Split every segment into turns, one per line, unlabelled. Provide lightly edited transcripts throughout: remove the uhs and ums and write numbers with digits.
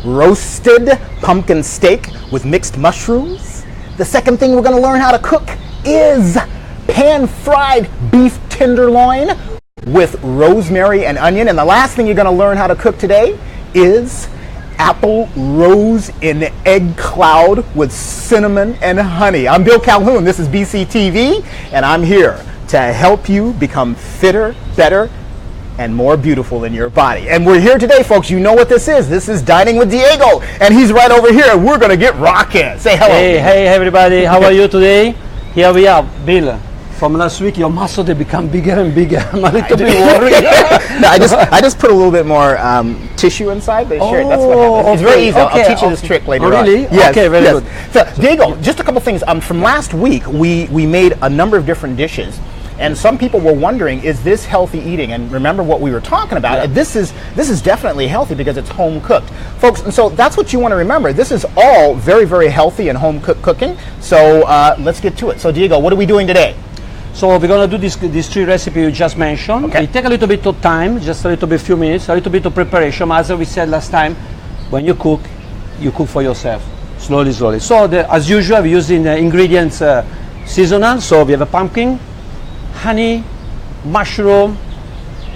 roasted pumpkin steak with mixed mushrooms. The second thing we're going to learn how to cook is pan-fried beef tenderloin with rosemary and onion. And the last thing you're going to learn how to cook today is apple rose in egg cloud with cinnamon and honey. I'm Bill Calhoun. This is BCTV, and I'm here to help you become fitter, better, and more beautiful in your body. And we're here today, folks. You know what this is. This is Dining with Diego, and he's right over here, and we're going to get rocking. Say hello.
Hey, everybody. How are you today? Here we are, Bill. From last week, your muscles, they become bigger and bigger. I'm a little bit worried.
No, I just put a little bit more tissue inside. But sure, that's what happens. It's very easy.
Okay,
I'll teach you this trick later on.
Really?
Yes,
okay, very good.
So, Diego, just a couple things. From last week, we made a number of different dishes. And some people were wondering, is this healthy eating? And remember what we were talking about.
Yeah.
This is definitely healthy because it's home cooked, folks. And so that's what you want to remember. This is all very, very healthy and home cooked cooking. So let's get to it. So Diego, what are we doing today?
So we're gonna do these three recipes you just mentioned.
Okay.
It take a little bit of time, just a little bit, few minutes, a little bit of preparation. As we said last time, when you cook for yourself, slowly. So as usual, we're using ingredients seasonal. So we have a pumpkin, honey, mushroom,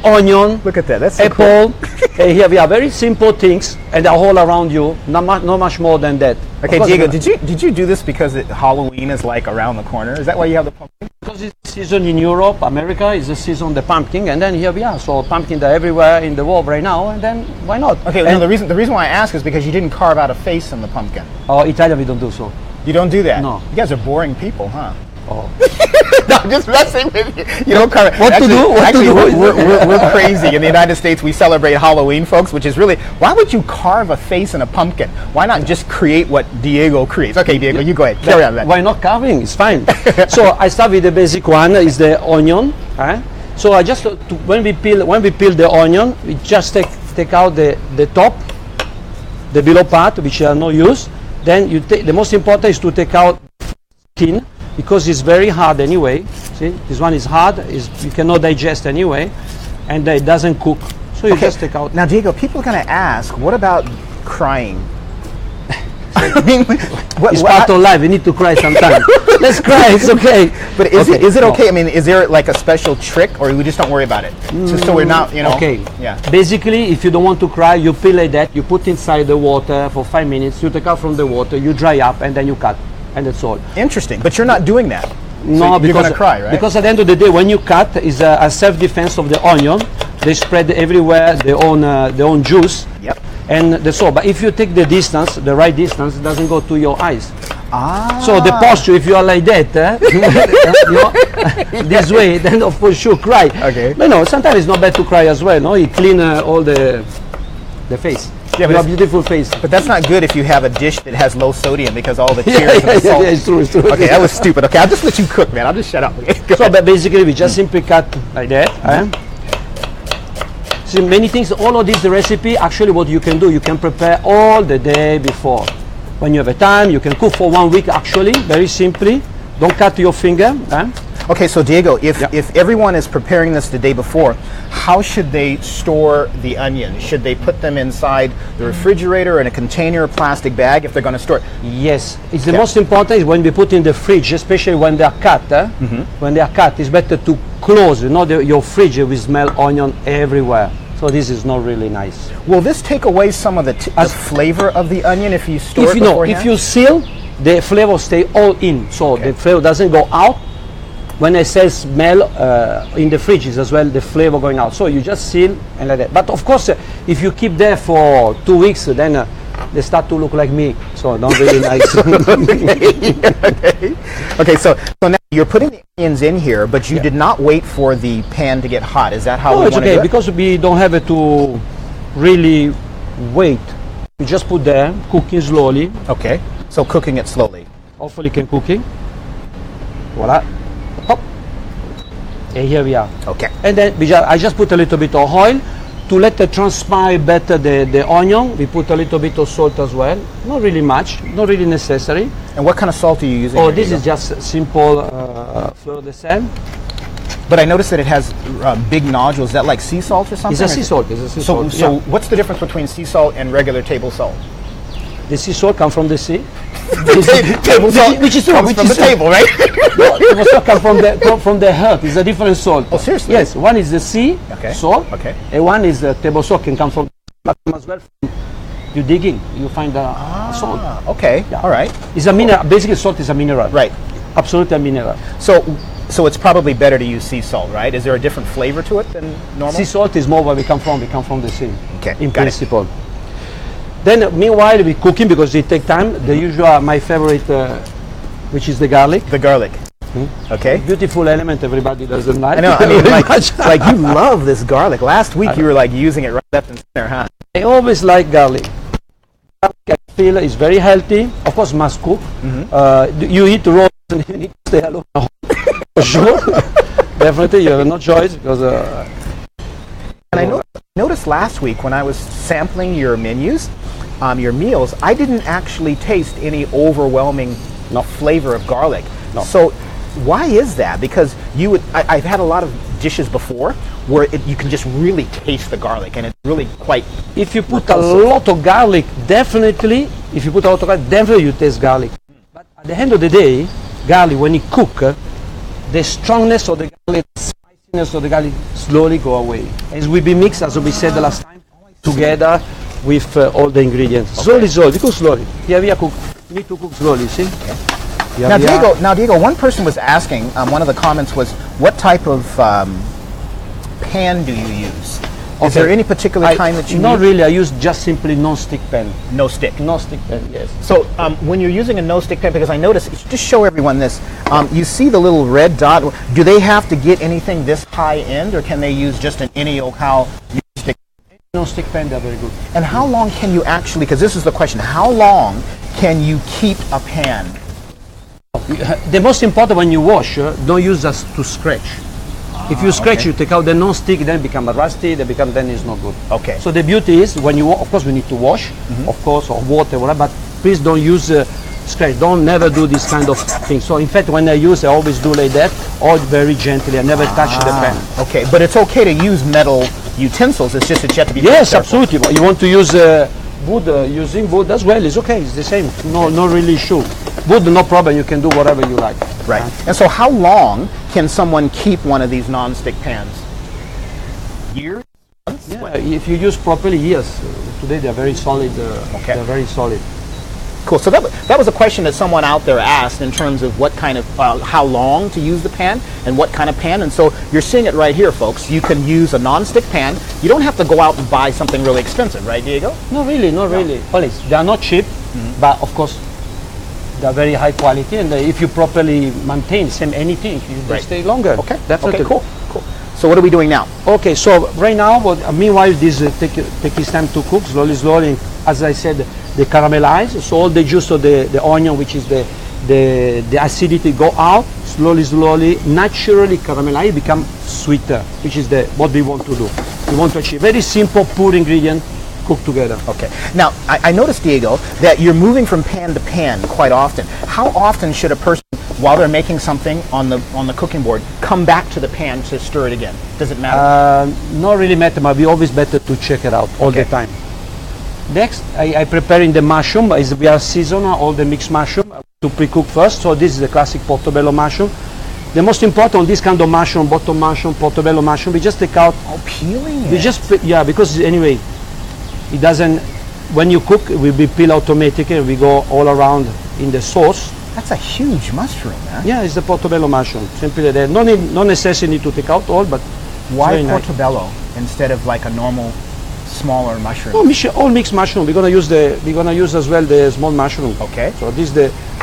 onion.
Look at that. That's so
apple.
cool.
Here we are, very simple things, and they're all around you. Not much more than that.
Okay, Diego, did you do this because Halloween is like around the corner? Is that why you have the pumpkin?
Because it's season in Europe, America is the season of the pumpkin, and then here we are. So pumpkins are everywhere in the world right now, and then why not?
Okay, no, the reason why I ask is because you didn't carve out a face in the pumpkin.
Oh, Italian we don't do so.
You don't do that?
No.
You guys are boring people, huh?
Oh.
No, I'm just messing with you. You don't carve it.
What to do?
We're crazy. In the United States, we celebrate Halloween, folks, which is really, why would you carve a face in a pumpkin? Why not just create what Diego creates? Okay, Diego, you go ahead. Carry on that.
Why not carving? It's fine. So I start with the basic one, is the onion. So I just, when we peel the onion, we just take out the top, the below part, which are no use. Then you take, the most important is to take out skin, because it's very hard anyway. See, this one is hard, you cannot digest anyway, and it doesn't cook. So you just take out.
Now, Diego, people are going to ask, what about crying? I mean,
it's part of life. We need to cry sometimes. Let's cry. It's okay.
But is it okay? I mean, is there like a special trick, or we just don't worry about it? Just so we're not, you know.
Okay.
Yeah.
Basically, if you don't want to cry, you peel like that. You put inside the water for 5 minutes. You take out from the water. You dry up, and then you cut, and that's all.
Interesting. But you're not doing that.
No,
so
because
you're gonna cry, right?
Because at the end of the day, when you cut, is a self-defense of the onion. They spread everywhere their own juice.
Yep.
And that's all. But if you take the distance, the right distance, it doesn't go to your eyes.
Ah.
So the posture, if you are like that, this way, then of course you cry.
Okay.
But no, sometimes it's not bad to cry as well. No, you clean all the face.
Yeah,
you have a beautiful face.
But that's not good if you have a dish that has low sodium because all the tears and the salt.
Yeah, it's true.
Okay, that was stupid. Okay, I'll just let you cook, man. I'll just shut up. Okay,
so but basically, we just simply cut like that. See, many things, all of this recipe, actually what you can do, you can prepare all the day before. When you have a time, you can cook for 1 week actually, very simply. Don't cut your finger.
Okay, so Diego, if everyone is preparing this the day before, how should they store the onions? Should they put them inside the refrigerator in a container or plastic bag if they're going to store it?
Yes, it's the most important is when we put in the fridge, especially when they are cut. When they are cut, it's better to close. You know, your fridge will smell onion everywhere. So this is not really nice.
Will this take away some of the flavor of the onion if you store it beforehand?
If you seal, the flavor stay all in. So the flavor doesn't go out. When I say smell in the fridge is as well the flavor going out. So you just seal and like that. But of course, if you keep there for 2 weeks, then they start to look like me. So not really nice.
Okay. So now you're putting the onions in here, but you did not wait for the pan to get hot. Is that how we want to do it?
No, it's okay because we don't have to really wait. We just put there, cooking slowly.
Okay. So cooking it slowly.
Hopefully can cooking. Voila. Hop. And here we are.
Okay.
And then I just put a little bit of oil to let it transpire better the onion. We put a little bit of salt as well. Not really much, not really necessary.
And what kind of salt are you using?
Oh, this is just simple fleur de sel.
But I noticed that it has big nodules. Is that like sea salt or something?
It's a sea salt. It's a sea salt.
So what's the difference between sea salt and regular table salt?
The sea salt comes from the sea.
Table salt
which is true.
comes from the table, right?
No, table salt comes from the earth. It's a different salt.
Oh, seriously?
Yes, one is the sea salt, and one is the table salt can come from as well. You digging, you find salt.
Okay, all right.
It's a mineral. Basically, salt is a mineral.
Right.
Absolutely a mineral.
So it's probably better to use sea salt, right? Is there a different flavor to it than normal?
Sea salt is more where we come from. We come from the sea.
Okay,
in
got
principle. Then, meanwhile, we cooking because it take time. The usual, my favorite, which is the garlic.
The garlic. Okay.
Beautiful element. Everybody doesn't like.
I know. I mean, like you love this garlic. Last week you were like using it right left and center, huh?
I always like garlic. I feel it's very healthy. Of course, must cook. You eat raw, and you need to stay alone. For sure. Definitely, you have no choice because.
And I noticed last week when I was sampling your menus, your meals, I didn't actually taste any overwhelming flavor of garlic.
No.
So why is that? Because I've had a lot of dishes before where you can just really taste the garlic, and it's really quite.
If you put a lot of garlic, definitely you taste garlic. But at the end of the day, garlic, when you cook, the strongness of the garlic, spiciness of the garlic slowly go away. As we be mixed, as we said the last time, together with all the ingredients. Slowly, we cook slowly. Yeah, we need to cook slowly, see? Okay.
Now, Diego, one person was asking, one of the comments was, what type of pan do you use? Is there any particular kind that you use?
Not really. I use just simply non-stick pan.
No stick?
Non-stick pan, yes.
So when you're using a no-stick pan, because I noticed, just show everyone this, you see the little red dot. Do they have to get anything this high end, or can they use just an any old how stick?
Non-stick pan, they're very good.
And how long can you actually, because this is the question, how long can you keep a pan?
The most important when you wash, don't use us to scratch. If you scratch, you take out the non-stick, then become rusty, then it's not good.
Okay.
So the beauty is when you, of course, we need to wash, of course, or water, whatever. But please don't use scratch. Don't never do this kind of thing. So in fact, when I use, I always do like that, or very gently. I never touch the pan.
Okay, but it's okay to use metal utensils. It's just that you have to be.
Yes, absolutely. You want to use wood, using wood as well. It's okay. It's the same. No really issue. Wood, no problem. You can do whatever you like.
Right. And so, how long can someone keep one of these non-stick pans? Years? Months?
Yeah, if you use properly, yes. Today they're very solid. They're very solid.
Cool. So that was a question that someone out there asked in terms of what kind of, how long to use the pan and what kind of pan. And so you're seeing it right here, folks. You can use a non-stick pan. You don't have to go out and buy something really expensive, right, Diego?
No, really, not really. Please, they are not cheap, but of course, they are very high quality. And if you properly maintain anything, they stay longer.
Okay.
Definitely.
Okay, cool. So what are we doing now?
Okay, so right now, meanwhile, this take its time to cook slowly. As I said, they caramelize. So all the juice of the onion, which is the acidity, go out slowly, naturally caramelize, become sweeter, which is what we want to do. We want to achieve very simple, poor ingredient, cook together.
Okay. Now, I noticed, Diego, that you're moving from pan to pan quite often. How often should a person, while they're making something on the cooking board, come back to the pan to stir it again? Does it matter?
Not really matter, but we always better to check it out all the time. Next, I preparing the mushroom. We are seasonal, all the mixed mushroom to pre-cook first. So this is the classic portobello mushroom. The most important, this kind of mushroom, bottom mushroom, portobello mushroom, we just take out.
Oh, peeling it.
We just, because anyway, it doesn't, when you cook, it will be peeled automatically. We go all around in the sauce.
That's a huge mushroom, man.
Yeah, it's the portobello mushroom. Simply that. No necessity to take out all, but
why portobello instead of like a normal smaller mushroom?
Oh, all mixed mushroom. We're gonna use as well the small mushroom.
Okay.
So this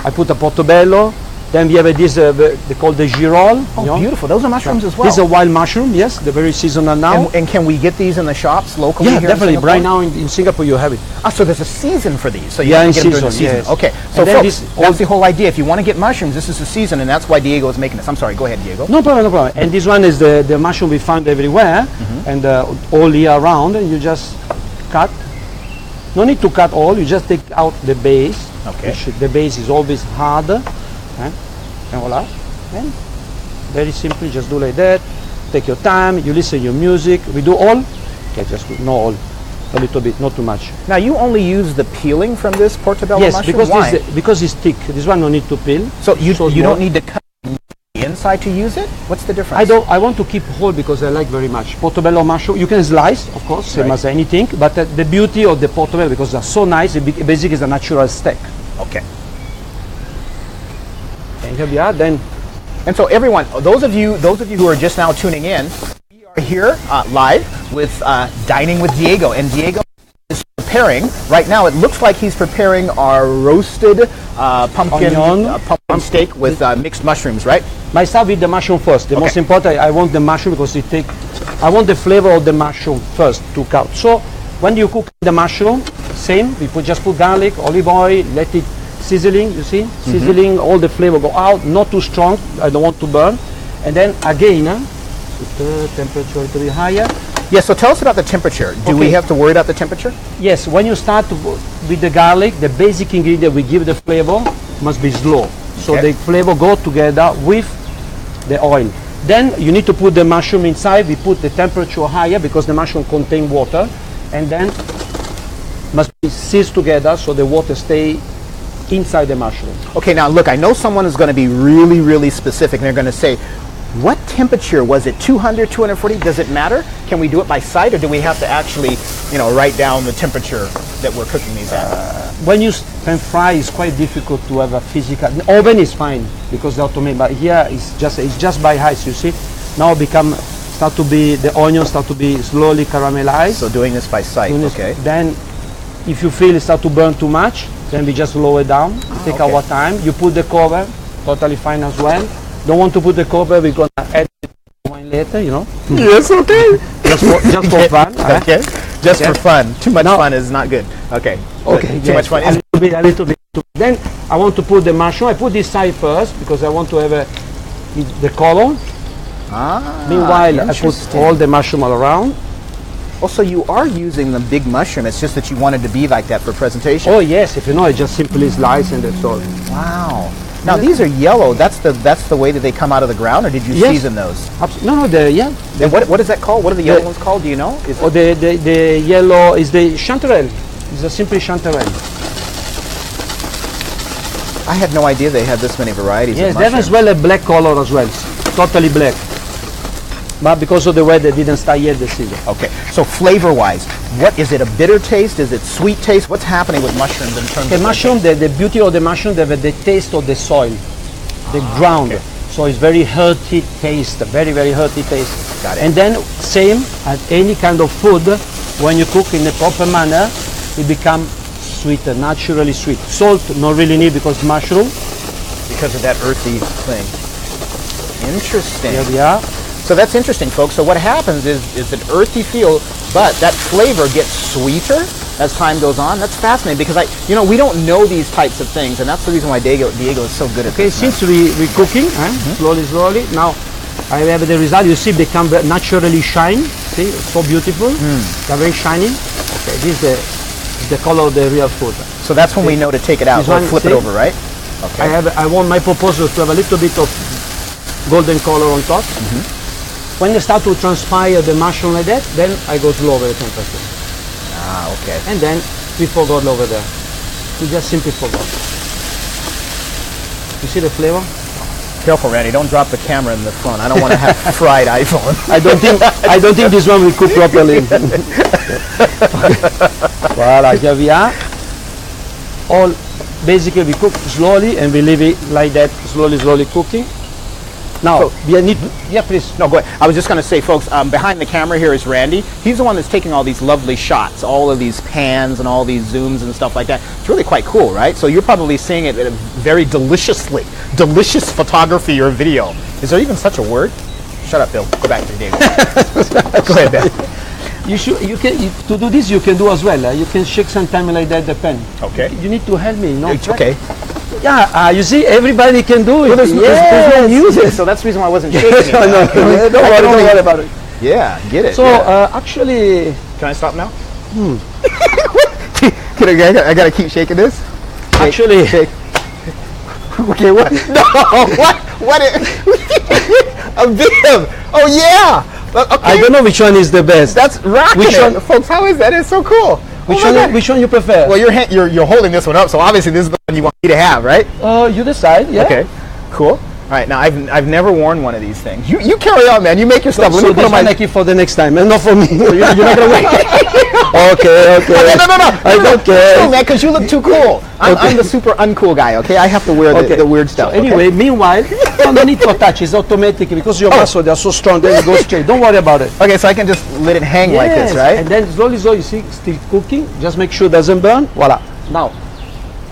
I put a portobello. Then we have this they call the girol.
Oh, beautiful! Those are mushrooms as well.
This is a wild mushroom. Yes, they're very seasonal now.
And can we get these in the shops locally?
Yeah,
here
definitely.
In
right now in Singapore you have it.
So there's a season for these. So you
in
can get them during the season.
Yes.
Okay. So folks, that's the whole idea. If you want to get mushrooms, this is the season, and that's why Diego is making this. I'm sorry. Go ahead, Diego.
No problem. And this one is the mushroom we find everywhere and all year round. And you just cut. No need to cut all. You just take out the base.
Okay.
The base is always harder. And voila. And very simple. Just do like that. Take your time. You listen your music. We do all. Okay, just no all. a little bit, not too much.
Now you only use the peeling from this portobello
Yes,
mushroom?
because
Why?
because it's thick. This one no need to peel.
So you
So
you
small.
don't need to cut the inside to use it? What's the difference?
I don't. I want to keep whole because I like very much portobello mushroom. You can slice, of course, same
Right.
as anything. But the beauty of the portobello, because they're so nice, basically is a natural steak.
Okay.
And here we are. Then
And so everyone, those of you who are just now tuning in, we are here live with Dining with Diego, and Diego is preparing right now. It looks like he's preparing our roasted pumpkin
Onion.
pumpkin steak with mixed mushrooms, right?
I start with the mushroom first. The
Okay.
most important, I want the mushroom because I want the flavor of the mushroom first to count. So when you cook the mushroom, same. We just put garlic, olive oil, let it sizzling. You see, sizzling, all the flavor go out. Not too strong. I don't want to burn. And then again, put the temperature a little bit higher.
Yeah. So tell us about the temperature. Do we
Okay.
have to worry about the temperature?
Yes, when you start with the garlic, the basic ingredient we give the flavor must be slow. So
Okay.
the flavor go together with the oil. Then you need to put the mushroom inside. We put the temperature higher because the mushroom contain water, and then must be seized together so the water stay inside the mushroom.
Okay. Now look, I know someone is going to be really, really specific, and they're going to say, what temperature was it? 200, 240? Does it matter? Can we do it by sight, or do we have to actually, write down the temperature that we're cooking these at?
When you pan fry, it's quite difficult to have a physical. The oven is fine because they're automated, but here it's just by height. You see, now the onions start to be slowly caramelized.
So doing this by sight, okay.
Then, if you feel it start to burn too much, then we just lower it down. Take
okay.
our time. You put the cover, totally fine as well. Don't want to put the cover. We're gonna add it later.
Yes, okay.
just for fun.
Okay. Just
Okay.
for fun. Too much
Now-
fun is not good. Okay.
Okay,
Too much fun
a
is
little bit. Then I want to put the mushroom. I put this side first because I want to have the color. Meanwhile, I put
interesting.
all the mushroom all around.
Also, you are using the big mushroom. It's just that you wanted to be like that for presentation.
Oh yes, if you know, I just simply slice and that's all.
Wow. Now these are yellow. That's the way that they come out of the ground, or did you
Yes.
season those?
No,
And what is that called? What are the yellow ones called? Do you know? Is
Or the yellow is the chanterelle. It's a simply chanterelle.
I had no idea they had this many varieties
Yes,
of
they have
mushrooms.
as well a black color as well, totally black. But because of the way they didn't start yet the season.
Okay, so flavor-wise, what is it? A bitter taste? Is it sweet taste? What's happening with mushrooms in terms
The
of
mushroom, the beauty of the mushroom, they have the taste of the soil, the ground.
okay.
So it's very hearty taste, very, very hearty taste.
Got it.
And then same as any kind of food, when you cook in a proper manner, it becomes sweeter, naturally sweet. Salt, not really need because mushroom.
because of that earthy thing? Interesting.
Here we are.
So that's interesting, folks. So what happens is an earthy feel, but that flavor gets sweeter as time goes on. That's fascinating because we don't know these types of things, and that's the reason why Diego is so good at
Okay,
this.
since we're cooking, slowly, now I have the result. You see, become naturally shine. See, it's so beautiful. They're very shiny. Okay, this is the color of the real food.
So that's when we know to take it out
This
or
one,
flip it
see?
over, right? Okay.
I want my proposal to have a little bit of golden color on top. When they start to transpire the mushroom like that, then I go to lower the temperature.
Okay.
And then we forgot over there. We just simply forgot. You see the flavor?
Careful, Randy. Don't drop the camera in the front. I don't want to have fried iPhone.
I don't think this one will cook properly. Voilà, here we are. All basically we cook slowly and we leave it like that, slowly cooking. Now, please.
No, go ahead. I was just going to say, folks, behind the camera here is Randy. He's the one that's taking all these lovely shots, all of these pans and all these zooms and stuff like that. It's really quite cool, right? So you're probably seeing it very delicious photography or video. Is there even such a word? Shut up, Bill. Go back to the Diego. Go ahead, Bill.
To do this, you can do as well. You can shake sometime like that the pen.
Okay.
You need to help me, you know.
It's okay.
Yeah, you see, everybody can do it.
Well, there's no music, so that's the reason why I wasn't shaking it.
Don't worry about it.
Yeah, get it.
So,
yeah.
actually...
Can I stop now? I gotta keep shaking this?
Actually...
Shake. Okay, what? No, what? A bib! Oh, yeah! Okay.
I don't know which one is the best.
That's rocking
Which
it.
one-
Folks, how is that? It's so cool.
Which
Oh my God.
which one you prefer?
Well, you're holding this one up, so obviously this is the one you want me to have, right?
You decide. Yeah.
Okay, cool. All right, now I've never worn one of these things. You carry on, man. You make your stuff. Let
So
me put
this
on my.
one I keep for the next time, and not for me.
You're not gonna wait.
Okay.
No.
I don't care.
No, man, because you look too cool. I'm the super uncool guy. Okay, I have to wear the weird stuff.
So anyway, meanwhile, no need for touch. It's automatic because your muscles they are so strong. Then it goes straight. Don't worry about it.
Okay, so I can just let it hang like this,
Yes,
right?
And then slowly, you see, still cooking. Just make sure it doesn't burn. Voila. Now,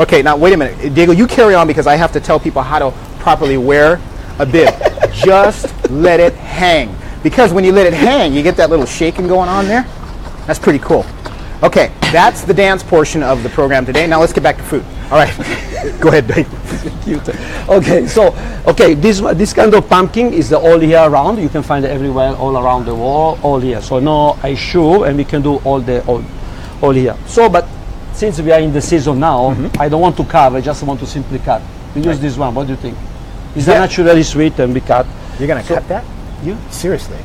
Okay, now wait a minute, Diego. You carry on because I have to tell people how to properly wear a bib. Just let it hang. Because when you let it hang, you get that little shaking going on there. That's pretty cool. Okay, that's the dance portion of the program today. Now let's get back to food. All right, go ahead, Dave.
cute. Okay, this kind of pumpkin is all year round. You can find it everywhere, all around the world, all here. So no issue, and we can do all here. So, but since we are in the season now, I don't want to carve. I just want to simply cut. We use this one. What do you think? It's naturally sweet and we cut.
You're gonna cut that?
You?
Seriously?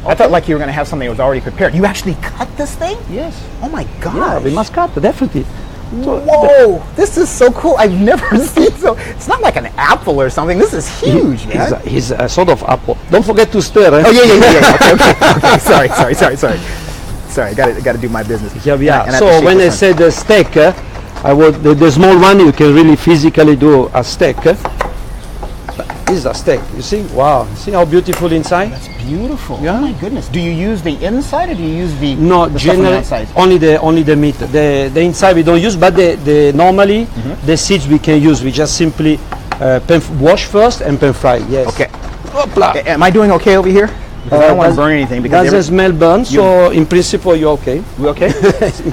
I thought like you were gonna have something that was already prepared. You actually cut this thing?
Yes.
Oh my
Yeah,
God!
we must cut definitely.
Whoa! This is so cool. I've never seen so. It's not like an apple or something. This is huge, man.
He's a sort of apple. Don't forget to stir. Eh?
Oh yeah. Okay. Sorry. Got to do my business.
Here we are.
And I have to
So
shake
when I
this one.
said the steak, I would the small one you can really physically do a steak. This is a steak. You see? Wow. See how beautiful inside?
That's beautiful.
Yeah.
Oh my goodness. Do you use the inside or do you use the
No,
the stuff on the
generally
outside?
only the meat. The inside we don't use, but the normally the seeds we can use. We just simply wash first and pan fry. Yes.
Okay.
Hopla.
Am I doing okay over here? Because I don't want to burn anything. Because
Doesn't smell burn, so in principle you're okay.
we okay?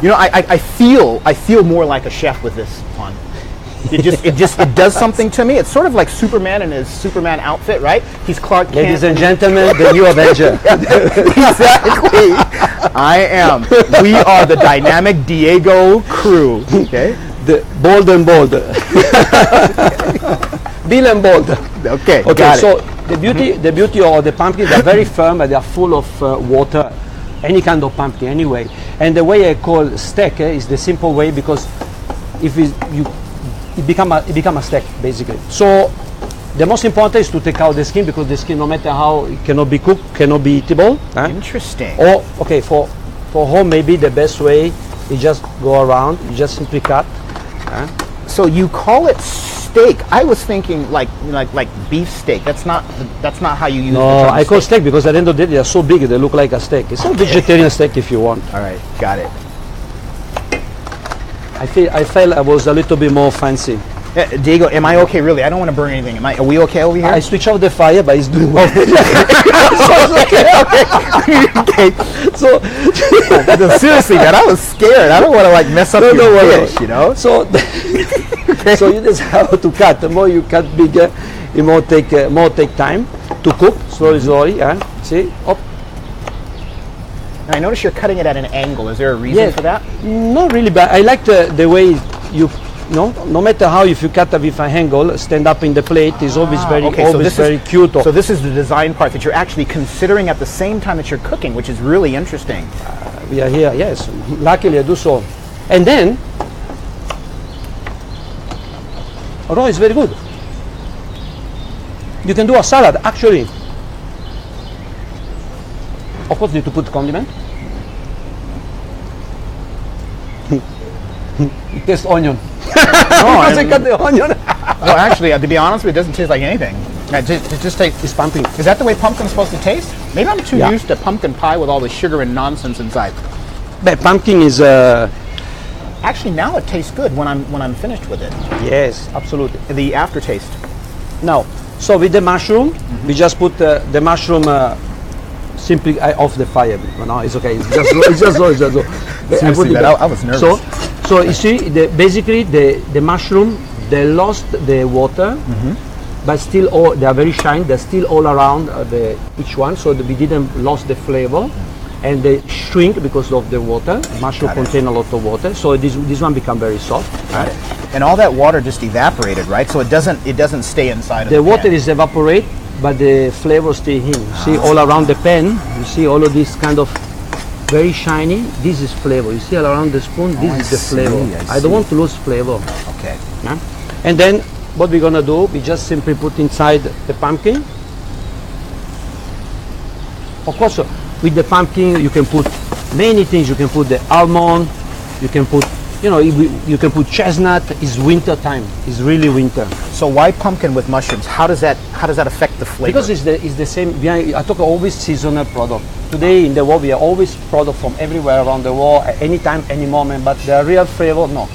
You know, I feel more like a chef with this on. It does something to me. It's sort of like Superman in his Superman outfit, right? He's Clark Kent.
Ladies and gentlemen, the new Avenger.
Exactly. I am. We are the dynamic Diego crew. Okay.
The bold and bold. Bill and bold.
Okay.
Okay,
Got
so
it.
the beauty of the pumpkins, they're very firm and they're full of water. Any kind of pumpkin, anyway. And the way I call steak is the simple way because if it become a steak basically. So the most important is to take out the skin because the skin, no matter how it cannot be cooked, cannot be eatable.
Interesting.
Or okay, for home maybe the best way is just go around. You just simply cut.
So you call it steak? I was thinking like beef steak. That's not how you use.
No,
the term
I call
steak.
steak because at the end of the day they are so big they look like a steak. It's a vegetarian steak if you want.
All right, got it.
I felt I was a little bit more fancy.
Diego, am I okay? Really, I don't want to burn anything. Are we okay over here?
I switch off the fire, but it's doing well.
Okay.
So
No, seriously, man, I was scared. I don't want to like mess up your dish, you know.
So so you just have to cut. The more you cut bigger, it more take time to cook slowly. See, up.
And I notice you're cutting it at an angle. Is there a reason for that?
Not really, but I like the way you. No matter how, if you cut with an angle, stand up in the plate is always very cute.
So this is the design part that you're actually considering at the same time that you're cooking, which is really interesting.
We are here, yes. Luckily I do so. And then, raw is very good. You can do a salad, actually. Of course, you need to put condiment. It tastes onion. Cut the onion.
No, actually, to be honest with you, it doesn't taste like anything. It just tastes.
It's pumpkin.
Is that the way pumpkin's supposed to taste? Maybe I'm too
Yeah.
used to pumpkin pie with all the sugar and nonsense inside.
But pumpkin is
Actually, now it tastes good when I'm finished with it.
yes, absolutely.
The aftertaste.
Now, so with the mushroom, we just put the mushroom simply off the fire. No, it's okay. It's just low.
Seriously, man, I was nervous.
So you see, basically the mushroom, they lost the water, but still they are very shiny. They're still all around each one, so that we didn't lost the flavor, and they shrink because of the water. Mushroom contain a lot of water, so this one become very soft.
And all that water just evaporated, right? So it doesn't stay inside of
The
the
water
pan.
is evaporate, but the flavor stay in. You see all around the pan, you see all of this kind of very shiny. This is flavor. You see all around the spoon, this is the flavor. I don't want to lose flavor.
Okay.
Yeah? And then what we're gonna do, we just simply put inside the pumpkin. Of course, with the pumpkin you can put many things. You can put the almond, you can put, you know, you can put chestnut. It's winter time. It's really winter.
So why pumpkin with mushrooms? How does that affect the flavor?
Because it's the same. I talk always seasonal product. Today in the world we are always product from everywhere around the world, at any time, any moment. But the real flavor, no.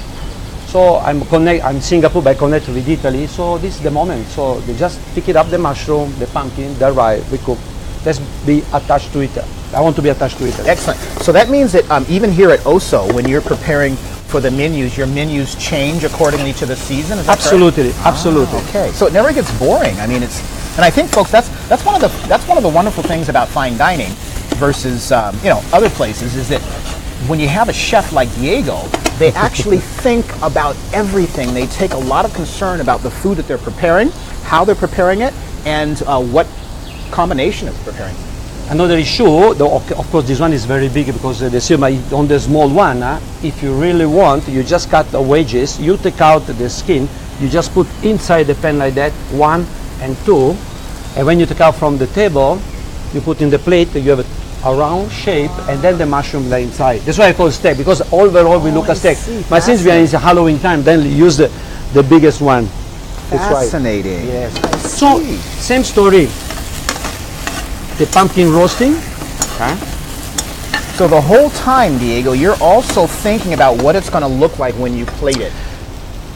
So I'm Singapore, but I connect with Italy. So this is the moment. So they just pick it up, the mushroom, the pumpkin, the rye, we cook. Let's be attached to it. I want to be attached to it.
Excellent. So that means that even here at Oso, when you're preparing for the menus, your menus change accordingly to the season. Is that
Absolutely,
correct?
absolutely.
Okay. So it never gets boring. I mean, and I think, folks, that's one of the wonderful things about fine dining versus other places, is that when you have a chef like Diego, they actually think about everything. They take a lot of concern about the food that they're preparing, how they're preparing it, and what combination of preparing.
Another issue, of course, this one is very big because they see on the small one, if you really want, you just cut the wedges, you take out the skin, you just put inside the pan like that, 1 and 2, and when you take out from the table, you put in the plate, you have a round shape, and then the mushroom lay inside. That's why I call steak, because overall we look at steak. But since we are in Halloween time, then we use the biggest one.
Fascinating.
Yes. So, same story. The pumpkin roasting. Okay.
So the whole time, Diego, you're also thinking about what it's going to look like when you plate it.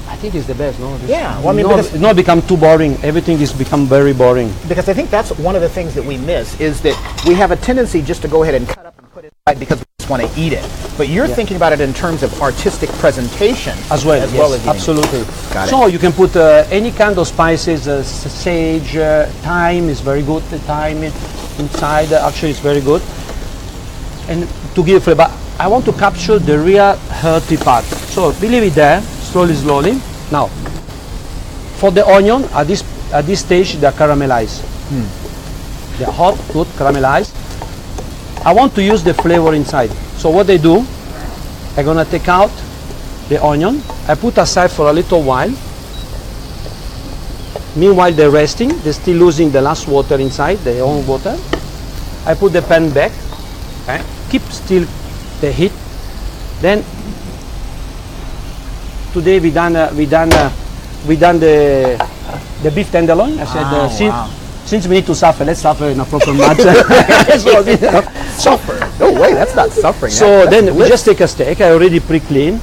I think it's the best, no?
Yeah. Well, I mean,
it's not become too boring. Everything is become very boring.
Because I think that's one of the things that we miss, is that we have a tendency just to go ahead and cut up and put it aside because we just want to eat it. But you're thinking about it in terms of artistic presentation
as well as
eating.
Absolutely.
Got it.
So you can put any kind of spices, sage, thyme is very good. The thyme inside actually is very good. And to give flavor, I want to capture the real hearty part. So leave it there, slowly. Now, for the onion, at this stage, they're caramelized. They're hot, good, caramelized. I want to use the flavor inside. So what they do, I'm gonna take out the onion. I put aside for a little while. Meanwhile, they're resting. They're still losing the last water inside, their own water. I put the pan back. Okay. Keep still the heat. Then today we done the beef tenderloin. I said since we need to suffer, let's suffer in a proper manner.
Suffer? No way, that's not suffering.
So then we just take a steak. I already pre-clean.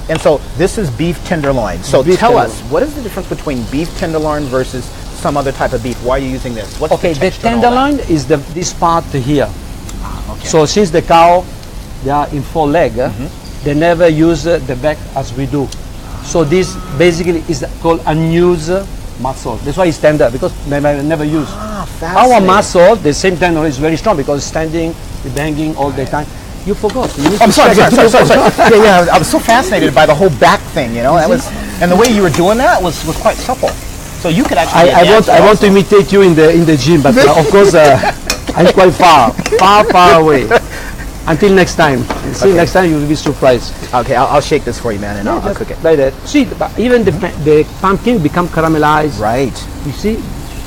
And so this is beef tenderloin. So tell us, what is the difference between beef tenderloin versus some other type of beef? Why are you using this? What's
the tenderloin is this part here.
Okay.
So since the cow, they are in 4 legs, they never use the back as we do. So this basically is called unused muscle. That's why it's tender, because they never use. Our muscle, the same tendon, is very strong because standing, banging all the time. You forgot.
I'm sorry. Yeah, I was so fascinated by the whole back thing, and the way you were doing that was quite supple. So you could actually.
I want to imitate you in the gym, but of course I'm quite far away. Until next time. See, next time you'll be surprised.
Okay, I'll shake this for you, man, and I'll cook it.
Like that. See, even the pumpkin become caramelized.
Right.
You see?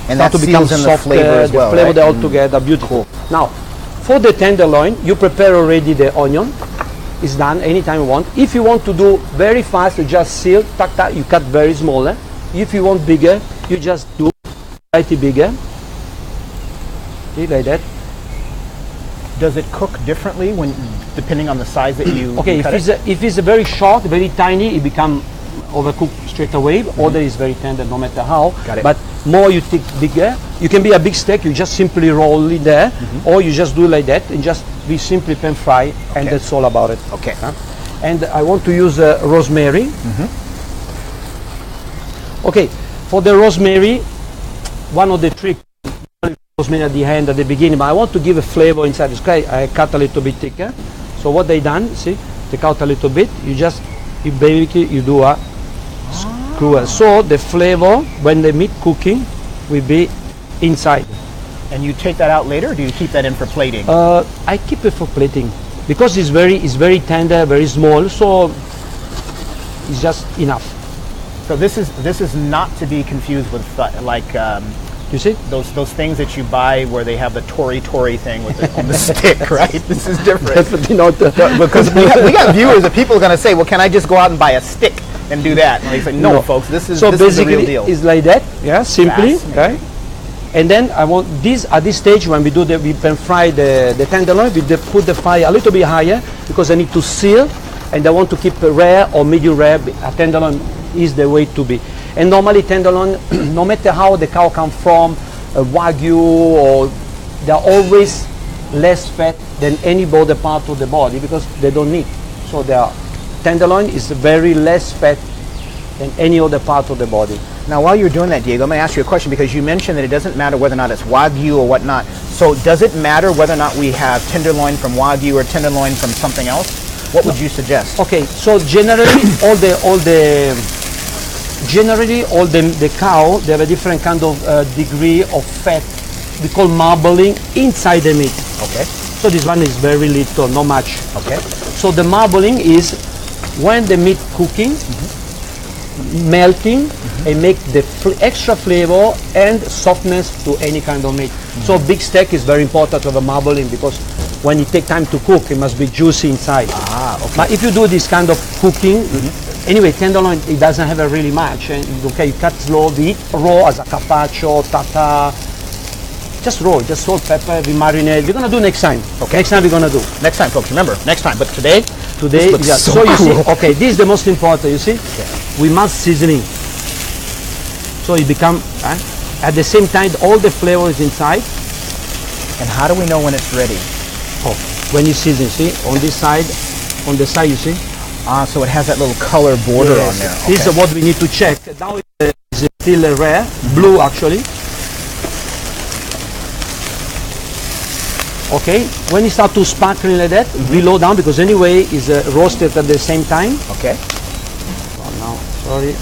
And that seals in the flavor as well,
the flavor
right?
all together, beautiful. Now, for the tenderloin, you prepare already the onion. It's done anytime you want. If you want to do very fast, you just seal, you cut very small. If you want bigger, you just do slightly bigger. See, like that.
Does it cook differently depending on the size that you cut it?
If it's very short, very tiny, it become overcooked straight away. Other is very tender, no matter how.
Got it.
But more you take bigger. You can be a big steak. You just simply roll it there, or you just do like that and just be simply pan fry, and that's all about it.
Okay.
And I want to use rosemary. Okay, for the rosemary, one of the tricks. Rosemary at the end, at the beginning, but I want to give a flavor inside this. Okay, I cut a little bit thicker. So what they done, see, take out a little bit. You basically do a screw. So the flavor when the meat cooking will be inside.
And you take that out later, or do you keep that in for plating?
I keep it for plating because it's very tender, very small, so it's just enough.
So this is not to be confused with
You see?
those things that you buy where they have the tori thing with on the stick, right? This is different.
Definitely not.
Because we got viewers that people are going to say, well, can I just go out and buy a stick and do that? And they say, no, folks, this is the real deal.
It's like that, yeah, simply, okay? And then I want this at this stage when we can fry the tenderloin, we put the fire a little bit higher because I need to seal, and I want to keep rare or medium rare. A tenderloin is the way to be. And normally tenderloin, no matter how the cow comes from, wagyu, or they're always less fat than any other part of the body because they don't need. So their tenderloin is very less fat than any other part of the body.
Now, while you're doing that, Diego, I'm going to ask you a question because you mentioned that it doesn't matter whether or not it's wagyu or whatnot. So does it matter whether or not we have tenderloin from wagyu or tenderloin from something else? What would you suggest?
Okay, so generally all the cow, they have a different kind of degree of fat. We call marbling inside the meat.
Okay.
So this one is very little, not much.
Okay.
So the marbling is when the meat cooking, melting, and make the extra flavor and softness to any kind of meat. So big steak is very important to have a marbling because when you take time to cook, it must be juicy inside.
Okay.
But if you do this kind of cooking, anyway, tenderloin, it doesn't have a really much. And okay, you cut slowly, raw as a carpaccio, tartar. Just raw, just salt, pepper, we marinate. We're gonna do next time. Okay. Next time we're gonna do.
Next time, folks. Remember, next time. But today,
yeah. So you see, okay, this is the most important. You see, we must seasoning. So it become at the same time all the flavor is inside.
And how do we know when it's ready?
Oh, when you season, see on this side, on the side, you see.
So it has that little color border on there. Okay.
This is what we need to check. Now it's still rare, blue actually. Okay, when it starts to sparkling like that, we low down because anyway it's roasted at the same time.
Okay.
Oh, now, sorry.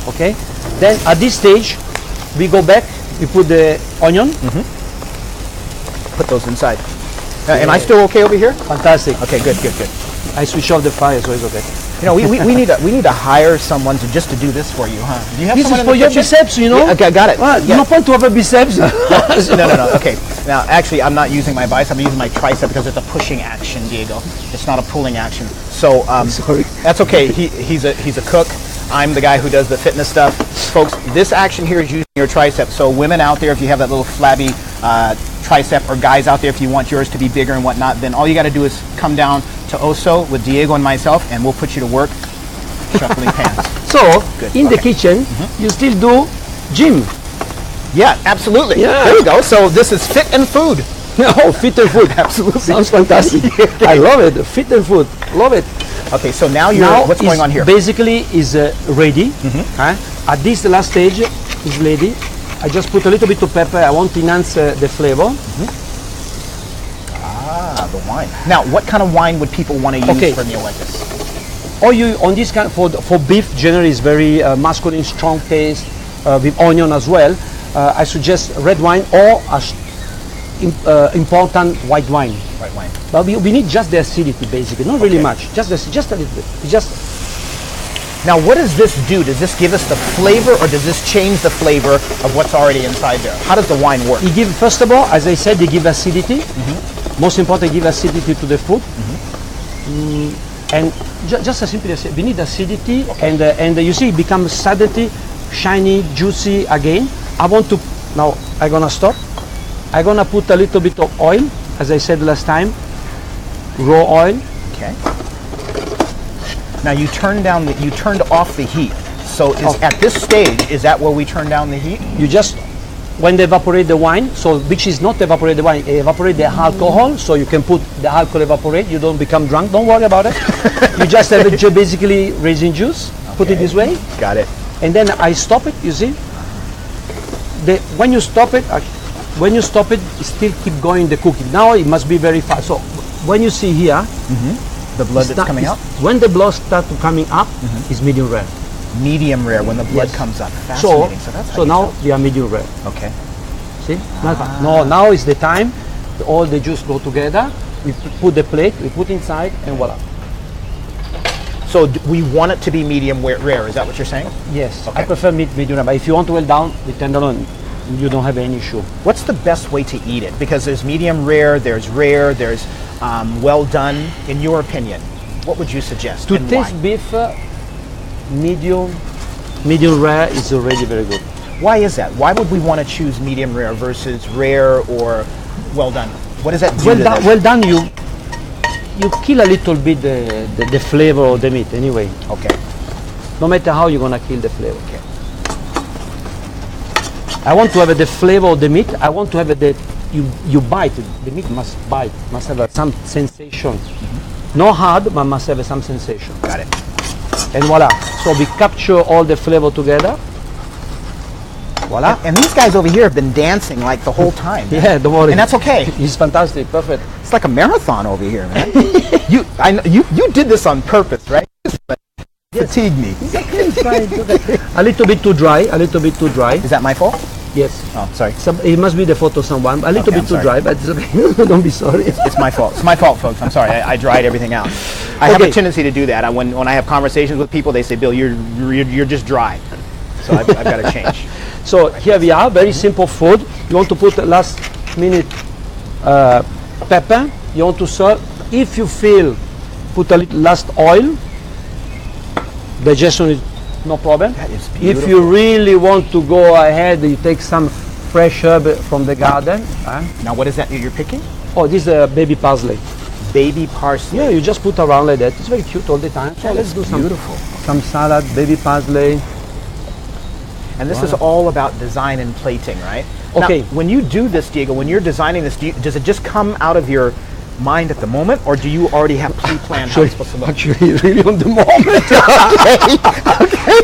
Okay, then at this stage, we go back, we put the onion.
Put those inside. Am I still okay over here?
Fantastic.
Okay, good.
I switch off the fire, so it's okay.
You know, we need to hire someone just to do this for you, huh? Do you have
This is
someone in
for
the
your
kitchen?
biceps, you know?
Yeah, okay, got it.
Well,
Yeah.
no point to have a biceps.
No. Okay. Now, actually, I'm not using my bicep. I'm using my tricep because it's a pushing action, Diego. It's not a pulling action. So
Sorry.
that's okay. He's a cook. I'm the guy who does the fitness stuff. Folks, this action here is using your tricep. So women out there, if you have that little flabby tricep, or guys out there, if you want yours to be bigger and whatnot, then all you got to do is come down to Oso with Diego and myself, and we'll put you to work shuffling pans.
So,
Good.
in the kitchen, you still do gym.
Yeah, absolutely.
Yeah.
There you go. So this is fit and food.
Oh, fit and food.
Absolutely.
Sounds fantastic. I love it. Fit and food. Love it.
Okay, so now what's going on here?
Basically is ready. At this last stage is ready. I just put a little bit of pepper. I want to enhance the flavor.
The wine. Now, what kind of wine would people want to use for a meal like this?
Or you on this kind for beef generally is very masculine, strong taste with onion as well. I suggest red wine or important white wine.
White wine.
But we need just the acidity basically, not really much. Just a little bit.
Now, what does this do? Does this give us the flavor, or does this change the flavor of what's already inside there? How does the wine work?
It give, first of all, as I said, they give acidity. Most important, give acidity to the food. And just as simply as we need acidity, and you see it becomes suddenly shiny, juicy again. I want to, now I'm gonna stop. I'm gonna put a little bit of oil, as I said last time, raw oil.
Okay. Now you turned off the heat. So at this stage, is that where we turn down the heat?
You just, when they evaporate the wine, so which is not evaporate the wine, evaporate the alcohol, so you can put the alcohol evaporate, you don't become drunk, don't worry about it. You just have it basically raisin juice, put it this way.
Got it.
And then I stop it, you see. When you stop it, it still keep going the cooking. Now it must be very fast. So when you see here,
the blood that's coming out?
When the blood starts coming up, it's medium rare.
Medium rare when the blood comes up. Fascinating.
So now we are medium rare.
Okay.
See? No, now is the time. All the juice go together. We put the plate, we put inside, and voila.
So we want it to be medium rare. Is that what you're saying?
Yes,
Okay.
I prefer medium rare. But if you want to well done with tenderloin, you don't have any issue.
What's the best way to eat it? Because there's medium rare, there's well done. In your opinion, what would you suggest?
To
and
taste
why?
beef, medium rare is already very good.
Why is that? Why would we want to choose medium rare versus rare or well done? What does that do to this?
Well done, you kill a little bit the flavor of the meat anyway.
Okay.
No matter how you're gonna kill the flavor. Okay. I want to have the flavor of the meat. I want to have you bite it. The meat must bite, must have some sensation. No hard, but must have some sensation.
Got it.
And voila. So we capture all the flavor together. Voila.
And these guys over here have been dancing like the whole time.
Yeah, don't worry.
And that's okay.
It's fantastic, perfect.
It's like a marathon over here, man. You did this on purpose, right? Fatigue me.
A little bit too dry, a little bit too dry.
Is that my fault?
Yes.
Oh, sorry.
It must be the fault of someone. A little
Okay,
bit too
I'm
dry, but it's okay. Don't be sorry.
It's my fault. It's my fault, folks. I'm sorry. I dried everything out. I have a
Okay.
tendency to do that. When I have conversations with people, they say, "Bill, you're just dry." So I've got to change.
So here we are, very simple food. You want to put the last minute pepper. You want to serve. If you feel, put a little last oil. Digestion is no problem.
That is
If
beautiful.
you really want to go ahead, you take some fresh herb from the garden.
Now, what is that you're picking?
Oh, this is baby parsley.
Baby parsley.
Yeah, you just put around like that. It's very cute all the time. So
That
let's
is
do some
beautiful.
some salad, baby parsley.
And this is all about design and plating, right?
Okay.
Now, when you do this, Diego, when you're designing this, does it just come out of your mind at the moment, or do you already have pre-planned how it's supposed to look?
Actually, really on the moment.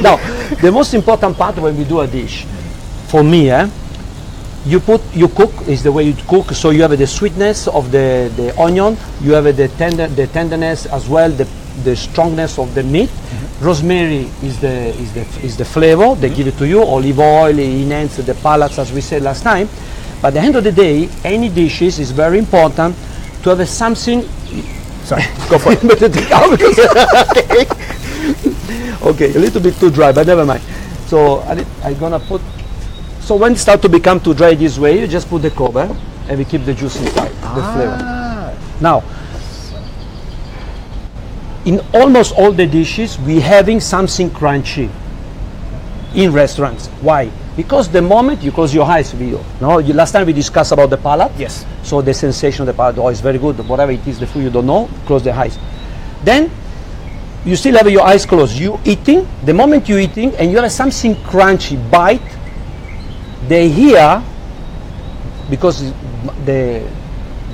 Now, the most important part when we do a dish, for me, you cook is the way you cook. So you have the sweetness of the onion, you have the tenderness as well, the strongness of the meat. Rosemary is the flavor. They give it to you. Olive oil enhances the palates, as we said last time. But at the end of the day, any dishes is very important to have something.
Sorry, go for it.
Better take out because okay, a little bit too dry, but never mind. So I'm gonna put. So when it start to become too dry this way, you just put the cover and we keep the juice inside, the flavor. Now, in almost all the dishes, we having something crunchy in restaurants. Why? Because the moment you close your eyes, last time we discussed about the palate.
Yes.
So the sensation of the palate, is very good. Whatever it is, the food you don't know, close the eyes. Then you still have your eyes closed. You eating. The moment you eating and you have something crunchy bite, they hear, because the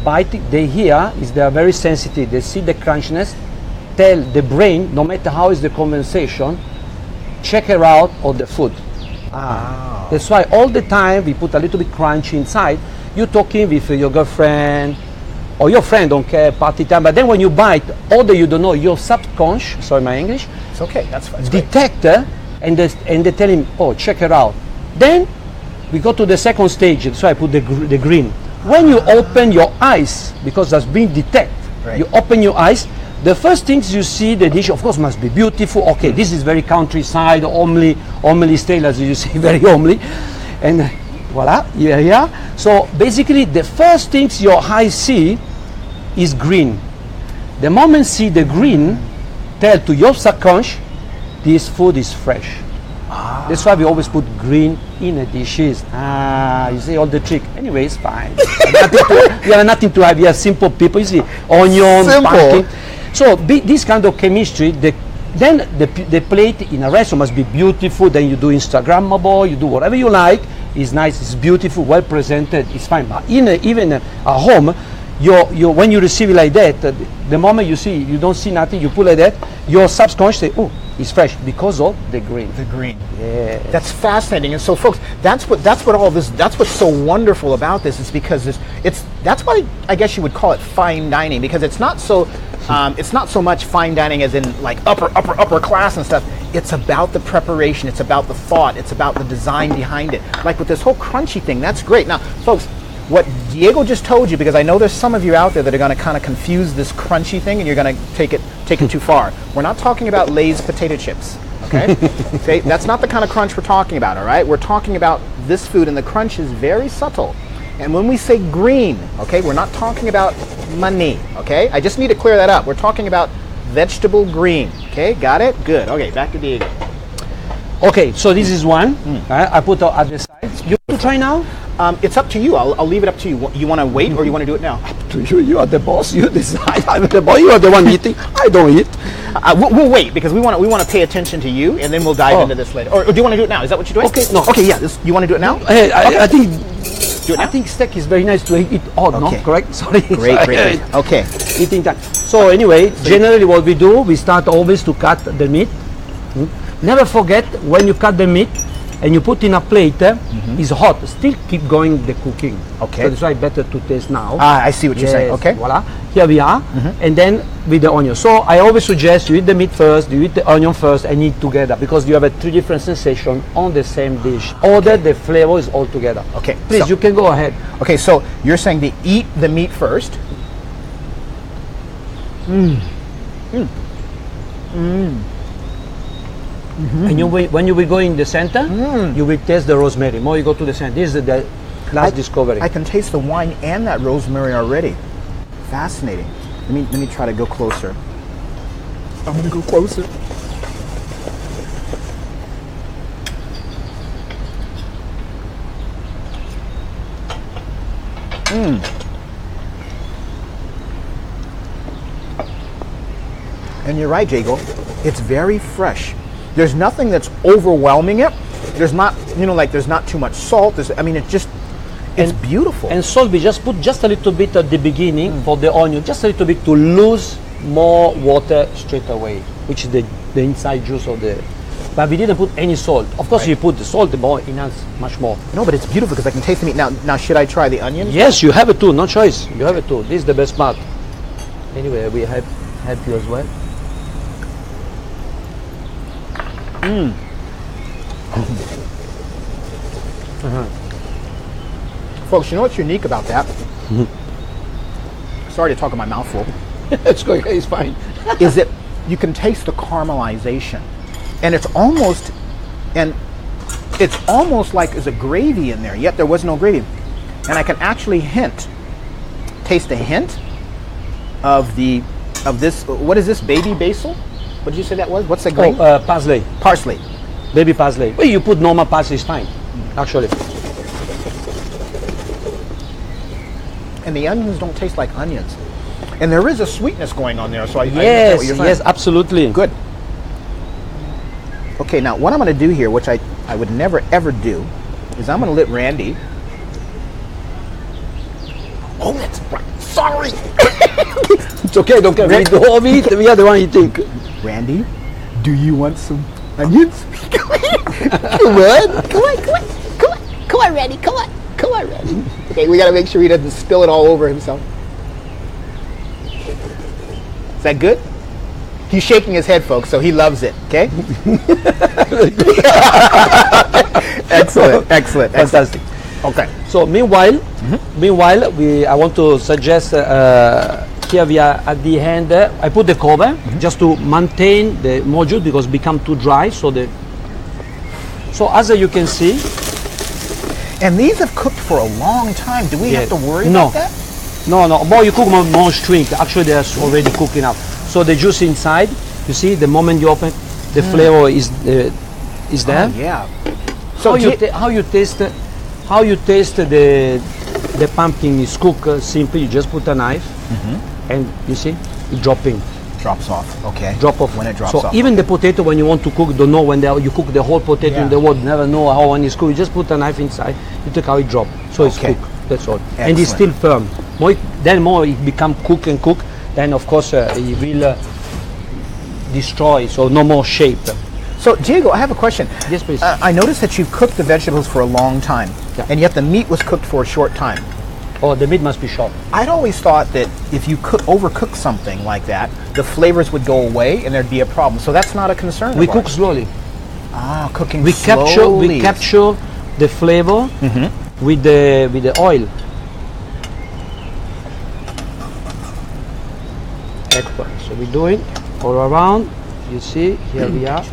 bite they hear is they are very sensitive. They see the crunchiness, tell the brain, no matter how is the conversation, check her out of the food. That's why all the time we put a little bit crunchy inside. You're talking with your girlfriend or your friend, don't care, party time, but then when you bite, although you don't know, your subconscious, sorry my English,
It's okay. That's fine. It's great.
detect and they tell him, oh, check her out. Then we go to the second stage, so I put the green. When you open your eyes, because that's been detected,
Right.
you open your eyes, the first things you see, the dish, of course, must be beautiful. Okay, this is very countryside, homely style, as you say, very homely. And voila, yeah. So basically, the first things your eyes see is green. The moment see the green, tell to your subconscious, this food is fresh. That's why we always put green in the dishes. You see all the trick. Anyway, it's fine. We have nothing to have. We are simple people. You see, onion,
Simple.
pumpkin. So this kind of chemistry, then the plate in a restaurant must be beautiful. Then you do Instagrammable, you do whatever you like. It's nice, it's beautiful, well presented. It's fine. But even at home, when you receive it like that, the moment you don't see nothing, you put like that, your subconscious say, oh, it's fresh because of the green.
The green.
Yeah.
That's fascinating. And so, folks, that's what's so wonderful about this is because that's why I guess you would call it fine dining, because it's not so It's not so much fine dining as in like upper class and stuff. It's about the preparation. It's about the thought. It's about the design behind it. Like with this whole crunchy thing, that's great. Now, folks, what Diego just told you, because I know there's some of you out there that are going to kind of confuse this crunchy thing, and you're going to take it too far. We're not talking about Lay's potato chips. Okay? Okay, that's not the kind of crunch we're talking about, all right? We're talking about this food, and the crunch is very subtle. And when we say green, okay, we're not talking about money, okay? I just need to clear that up. We're talking about vegetable green, okay? Got it? Good. Okay, back to Diego.
Okay, so this is one. I put it at the side. You want to try now?
It's up to you. I'll leave it up to you. You want to wait or you want to do it now?
To you. You are the boss. You decide. I'm the boss. You are the one eating. I don't eat.
We'll wait because we want to pay attention to you, and then we'll dive into this later. Or do you want to do it now? Is that what you're doing?
Okay. No.
Okay. Yeah. You want to do it now?
Hey,
okay.
I think.
Do it now?
I think steak is very nice to eat hot.
Okay.
No, correct? Sorry.
Great. Okay.
Eating time. So anyway, generally what we do, we start always to cut the meat. Never forget when you cut the meat and you put in a plate, it's hot. Still keep going the cooking.
Okay.
So that's why better to taste now.
I see what you're saying. Okay.
Voila. Here we are. And then with the onion. So I always suggest you eat the meat first, you eat the onion first, and eat together because you have a 3 different sensations on the same dish. Order the flavor is all together.
Okay.
Please,
so,
you can go ahead.
Okay, so you're saying to eat the meat first.
And when you will go in the center, you will taste the rosemary. More you go to the center. This is the last discovery.
I can taste the wine and that rosemary already. Fascinating. Let me try to go closer. I'm gonna go closer. And you're right, Jago. It's very fresh. There's nothing that's overwhelming it. There's not, there's not too much salt. It's beautiful.
And salt, we just put just a little bit at the beginning for the onion, just a little bit to lose more water straight away, which is the inside juice of the. But we didn't put any salt. Of course,
Right.
you put the salt, the more enhance much more.
No, but it's beautiful because I can taste the meat. Now, should I try the onions?
Yes, you have it too. No choice. You have it too. This is the best part. Anyway, we help you as well.
Folks, you know what's unique about that? Sorry to talk in my mouth full.
It's going. It's fine.
Is that you can taste the caramelization, and it's almost like there's a gravy in there. Yet there was no gravy, and I can actually taste a hint of this. What is this? Baby basil? What did you say that was? What's the green?
Parsley.
Parsley.
Baby parsley. Well, you put normal parsley is fine, actually.
And the onions don't taste like onions. And there is a sweetness going on there, so I understand what you're saying.
Yes, absolutely.
Good. Okay, now what I'm going to do here, which I would never ever do, is I'm going to let Randy. Oh, that's right. Sorry.
It's okay, don't care. We eat the whole meat, we are the one eating.
Randy, do you want some onions? Come on, Randy. Come on, Randy. Okay, we got to make sure he doesn't spill it all over himself. Is that good? He's shaking his head, folks, so he loves it. Okay. Excellent.
Fantastic.
Okay.
So meanwhile, I want to suggest here we are at the end. I put the cover just to maintain the mojo because it become too dry. So as you can see,
and these have cooked for a long time. Do we have to worry about that?
No. More you cook, more shrink. Actually, they're already cooked enough. So the juice inside, you see, the moment you open, the flavor is there.
Oh, yeah.
So how you taste the pumpkin is cooked simply. You just put a knife, and you see it dropping.
Drops off. Okay.
Drop off
when it drops
off. So even the potato, when you want to cook, don't know when you cook the whole potato in the world. Never know how one is cooked. You just put a knife inside. You take how it drop. So it's cooked. That's all. Excellent. And it's still firm. More it become cook. Then of course it will destroy. So no more shape.
So Diego, I have a question.
Yes, please.
I noticed that you've cooked the vegetables for a long time, and yet the meat was cooked for a short time.
Oh, the meat must be sharp.
I'd always thought that if you overcook something like that, the flavors would go away and there'd be a problem. So that's not a concern.
We
of
cook
ours.
slowly.
Ah, cooking
We
slowly.
capture the flavor with the oil. Excellent. So we're doing all around. You see, here we are.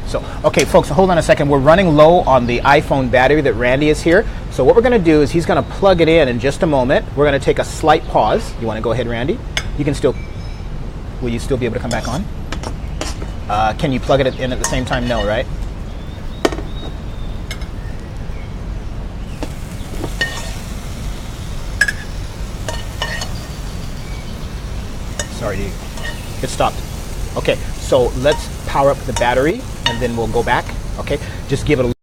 So, okay, folks, hold on a second. We're running low on the iPhone battery that Randy is here. So what we're going to do is he's going to plug it in just a moment. We're going to take a slight pause. You want to go ahead, Randy? You can still, will you still be able to come back on? Can you plug it in at the same time? No, right? Sorry, it stopped. Okay, so let's power up the battery and then we'll go back. Okay, just give it a